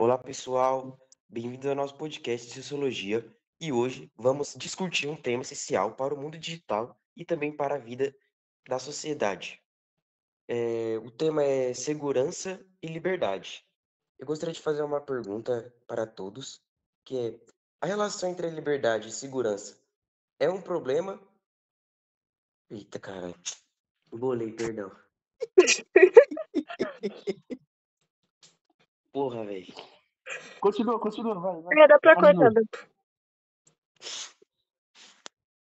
Olá, pessoal. Bem-vindos ao nosso podcast de Sociologia. E hoje vamos discutir um tema essencial para o mundo digital e também para a vida da sociedade. O tema é segurança e liberdade. Eu gostaria de fazer uma pergunta para todos, que é: a relação entre a liberdade e segurança é um problema? Eita, cara, bolei, perdão. Porra, velho. Continua, vai. Dá pra Faz de cortar. novo.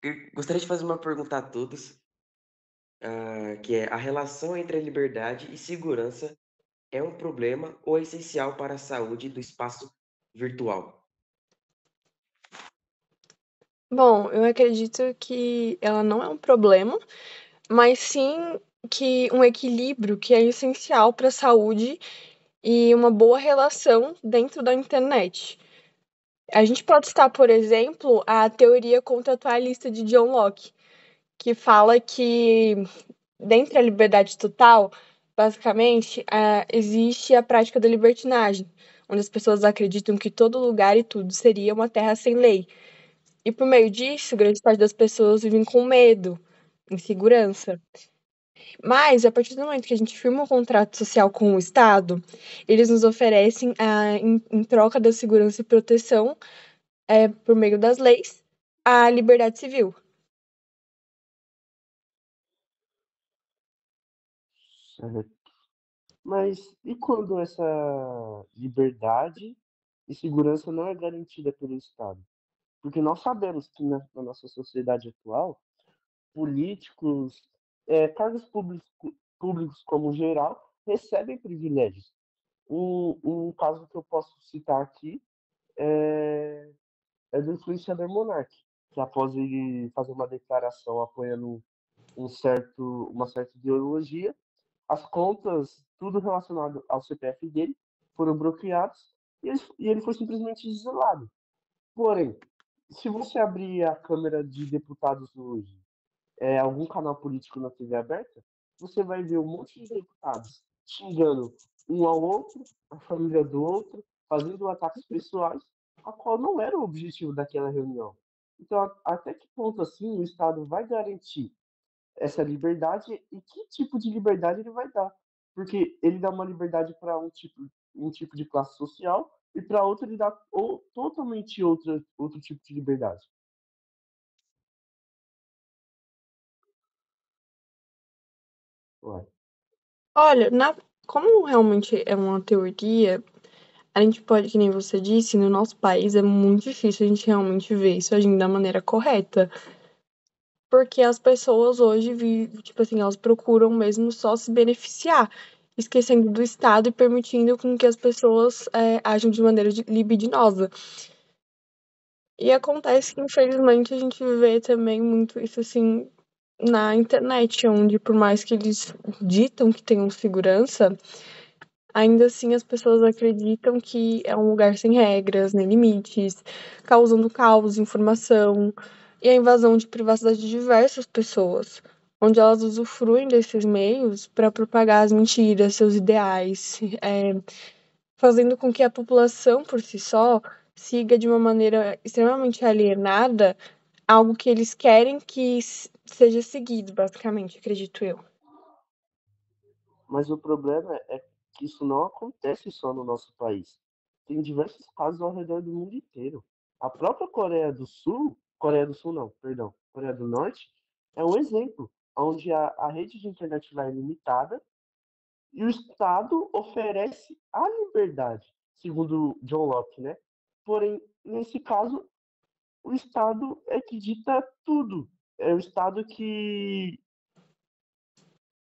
Eu gostaria de fazer uma pergunta a todos, que é: a relação entre a liberdade e segurança é um problema ou é essencial para a saúde do espaço virtual? Bom, eu acredito que ela não é um problema, mas sim que um equilíbrio que é essencial para a saúde e uma boa relação dentro da internet. A gente pode citar, por exemplo, a teoria contratualista de John Locke, que fala que dentro da liberdade total, basicamente, existe a prática da libertinagem, onde as pessoas acreditam que todo lugar e tudo seria uma terra sem lei. E por meio disso, grande parte das pessoas vivem com medo, insegurança. Mas, a partir do momento que a gente firma um contrato social com o Estado, eles nos oferecem, em troca da segurança e proteção, por meio das leis, a liberdade civil. Certo. Mas e quando essa liberdade e segurança não é garantida pelo Estado? Porque nós sabemos que na nossa sociedade atual, políticos, cargos públicos como geral, recebem privilégios. Um caso que eu posso citar aqui é do influenciador Monark, que após ele fazer uma declaração apoiando uma certa ideologia, as contas, tudo relacionado ao CPF dele, foram bloqueados e ele foi simplesmente isolado. Porém, se você abrir a Câmara de Deputados hoje, algum canal político na TV aberta, você vai ver um monte de deputados xingando um ao outro, a família do outro, fazendo ataques pessoais, a qual não era o objetivo daquela reunião. Então, até que ponto assim o Estado vai garantir essa liberdade e que tipo de liberdade ele vai dar? Porque ele dá uma liberdade para um tipo de classe social e para outro ele dá totalmente outro tipo de liberdade. Ué. Olha, como realmente é uma teoria, a gente pode, que nem você disse, no nosso país é muito difícil a gente realmente ver isso agindo da maneira correta. Porque as pessoas hoje vivem, tipo assim, elas procuram mesmo só se beneficiar, esquecendo do Estado e permitindo com que as pessoas ajam de maneira libidinosa. E acontece que, infelizmente, a gente vê também muito isso, assim, na internet, onde, por mais que eles ditam que tenham segurança, ainda assim as pessoas acreditam que é um lugar sem regras, nem limites, causando caos, informação e a invasão de privacidade de diversas pessoas, onde elas usufruem desses meios para propagar as mentiras, seus ideais, fazendo com que a população por si só siga de uma maneira extremamente alienada algo que eles querem que seja seguido, basicamente, acredito eu. Mas o problema é que isso não acontece só no nosso país. Tem diversos casos ao redor do mundo inteiro. A própria Coreia do Sul não, perdão, Coreia do Norte, é um exemplo, onde a rede de internet lá é limitada e o Estado oferece a liberdade, segundo John Locke, né? Porém, nesse caso, o Estado é que dita tudo. É o Estado que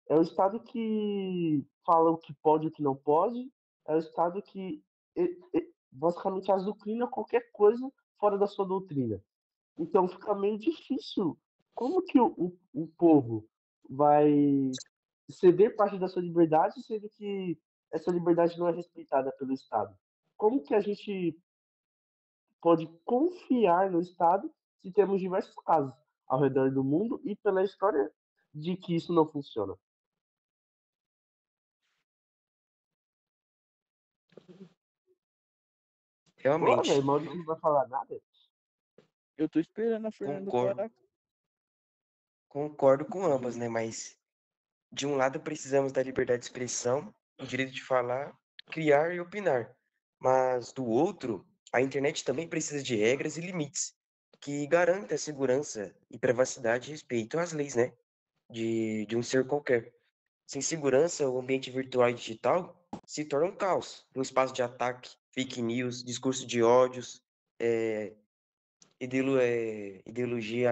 É o Estado que fala o que pode e o que não pode. É o Estado que basicamente azucrina qualquer coisa fora da sua doutrina. Então fica meio difícil. Como que o povo vai ceder parte da sua liberdade, sendo que essa liberdade não é respeitada pelo Estado? Como que a gente pode confiar no Estado se temos diversos casos ao redor do mundo e pela história de que isso não funciona? Pô, realmente, velho, Maurício não vai falar nada? Eu tô esperando a Fernanda concordo, falar. concordo com ambas, Ju- né? Mas de um lado precisamos da liberdade de expressão, o direito de falar, criar e opinar. Mas do outro, a internet também precisa de regras e limites que garantem a segurança e privacidade e respeito às leis, né? De um ser qualquer. Sem segurança, o ambiente virtual e digital se torna um caos, um espaço de ataque, fake news, discurso de ódios, é, ideologia,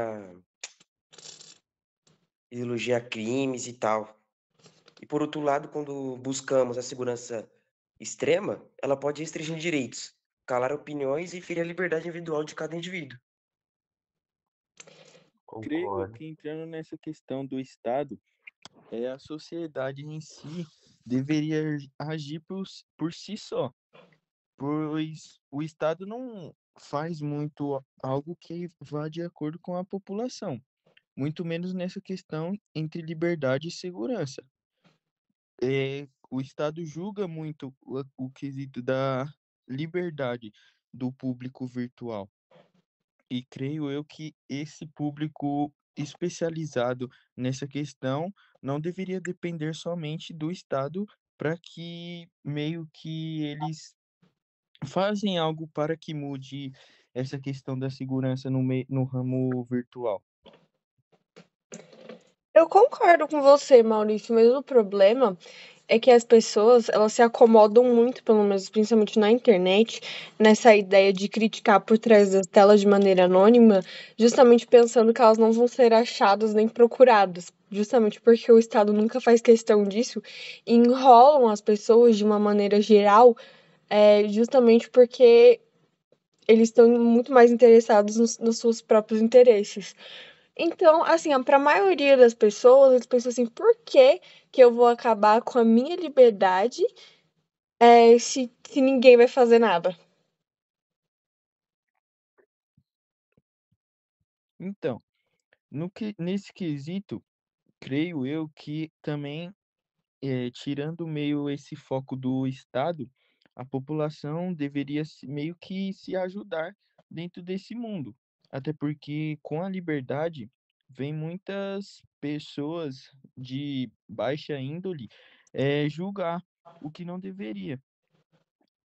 ideologia a crimes e tal. E por outro lado, quando buscamos a segurança extrema, ela pode restringir direitos, calar opiniões e ferir a liberdade individual de cada indivíduo. Creio Concordo. que entrando nessa questão do Estado, a sociedade em si deveria agir por si só, pois o Estado não faz muito algo que vá de acordo com a população, muito menos nessa questão entre liberdade e segurança. O Estado julga muito o quesito da liberdade do público virtual. E creio eu que esse público especializado nessa questão não deveria depender somente do Estado para que meio que eles fazem algo para que mude essa questão da segurança no ramo virtual. Eu concordo com você, Maurício, mas o problema é que as pessoas, elas se acomodam muito, pelo menos principalmente na internet, nessa ideia de criticar por trás das telas de maneira anônima, justamente pensando que elas não vão ser achadas nem procuradas. Justamente porque o Estado nunca faz questão disso e enrolam as pessoas de uma maneira geral, justamente porque eles estão muito mais interessados nos seus próprios interesses. Então, assim, para a maioria das pessoas, eles pensam assim, por que que eu vou acabar com a minha liberdade se ninguém vai fazer nada? Então, nesse quesito, creio eu que também tirando meio esse foco do Estado, a população deveria meio que se ajudar dentro desse mundo. Até porque com a liberdade vem muitas pessoas de baixa índole julgar o que não deveria,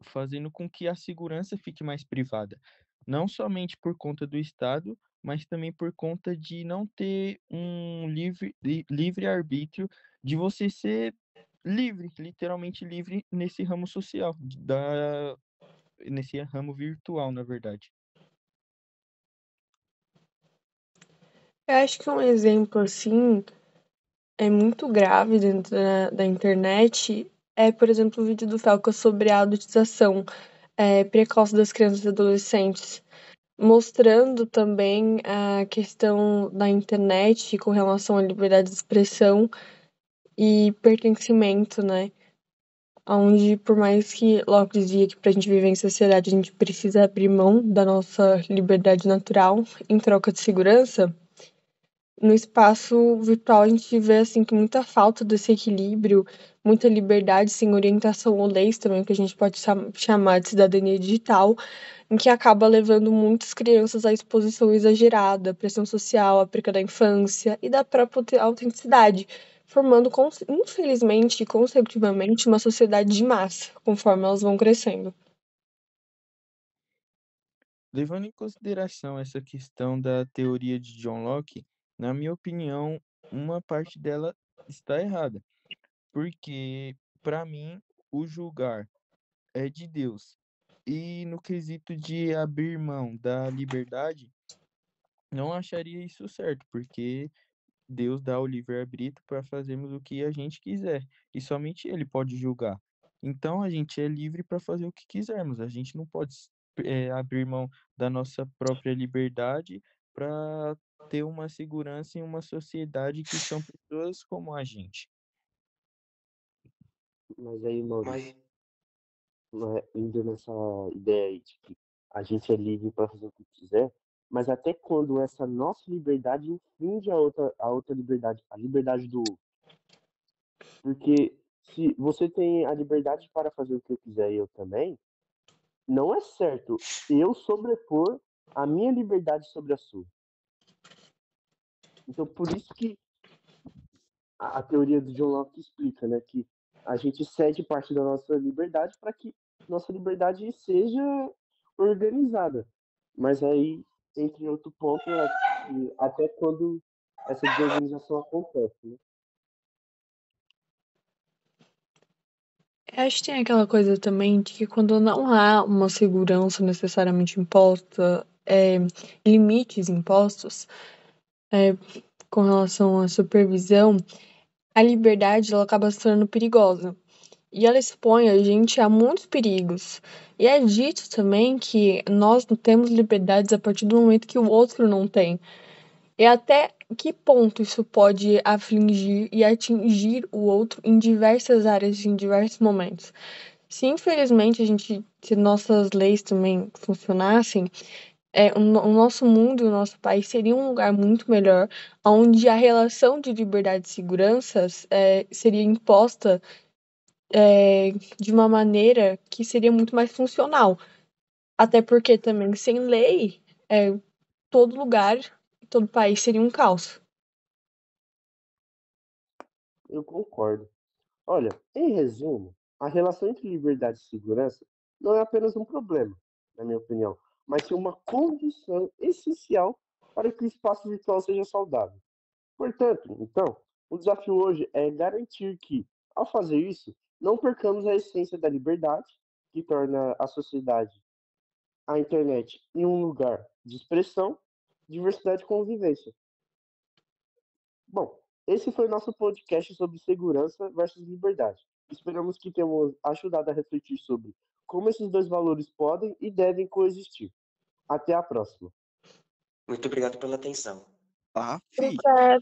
fazendo com que a segurança fique mais privada. Não somente por conta do Estado, mas também por conta de não ter um livre arbítrio de você ser livre, literalmente livre nesse ramo social, nesse ramo virtual, na verdade. Eu acho que um exemplo, assim, é muito grave dentro da internet é, por exemplo, o vídeo do Felca sobre a adultização precoce das crianças e adolescentes, mostrando também a questão da internet com relação à liberdade de expressão e pertencimento, né? Onde, por mais que Locke dizia que para a gente viver em sociedade a gente precisa abrir mão da nossa liberdade natural em troca de segurança, no espaço virtual a gente vê assim que muita falta desse equilíbrio, muita liberdade sem orientação ou leis também, que a gente pode chamar de cidadania digital, em que acaba levando muitas crianças à exposição exagerada, à pressão social, à perca da infância e da própria autenticidade, formando, infelizmente e consecutivamente, uma sociedade de massa, conforme elas vão crescendo. Levando em consideração essa questão da teoria de John Locke, na minha opinião, uma parte dela está errada, porque, para mim, o julgar é de Deus. E no quesito de abrir mão da liberdade, não acharia isso certo, porque Deus dá o livre-arbítrio para fazermos o que a gente quiser, e somente Ele pode julgar. Então a gente é livre para fazer o que quisermos, a gente não pode abrir mão da nossa própria liberdade para ter uma segurança em uma sociedade que são pessoas como a gente. Mas aí, Maurício, Mas, indo nessa ideia aí de que a gente é livre para fazer o que quiser, mas até quando essa nossa liberdade infringe a outra liberdade, a liberdade do outro? Porque se você tem a liberdade para fazer o que eu quiser e eu também, não é certo eu sobrepor a minha liberdade sobre a sua. Então, por isso que a teoria do John Locke explica, né, que a gente cede parte da nossa liberdade para que nossa liberdade seja organizada. Mas aí, entre outro ponto, é que até quando essa desorganização acontece, né? Eu acho que tem aquela coisa também de que quando não há uma segurança necessariamente imposta, limites impostos, com relação à supervisão, a liberdade ela acaba se tornando perigosa. E ela expõe a gente a muitos perigos. E é dito também que nós não temos liberdades a partir do momento que o outro não tem. E até que ponto isso pode afligir e atingir o outro em diversas áreas, em diversos momentos. Se infelizmente se nossas leis também funcionassem, o nosso mundo, o nosso país seria um lugar muito melhor, onde a relação de liberdade e segurança seria imposta de uma maneira que seria muito mais funcional. Até porque também, sem lei, todo lugar, todo país seria um caos. Eu concordo. Olha, em resumo, a relação entre liberdade e segurança não é apenas um problema, na minha opinião, mas sim uma condição essencial para que o espaço virtual seja saudável. Portanto, então, o desafio hoje é garantir que, ao fazer isso, não percamos a essência da liberdade, que torna a sociedade, a internet, em um lugar de expressão, diversidade e convivência. Bom, esse foi o nosso podcast sobre segurança versus liberdade. Esperamos que tenhamos ajudado a refletir sobre como esses dois valores podem e devem coexistir. Até a próxima. Muito obrigado pela atenção. Ah, fi.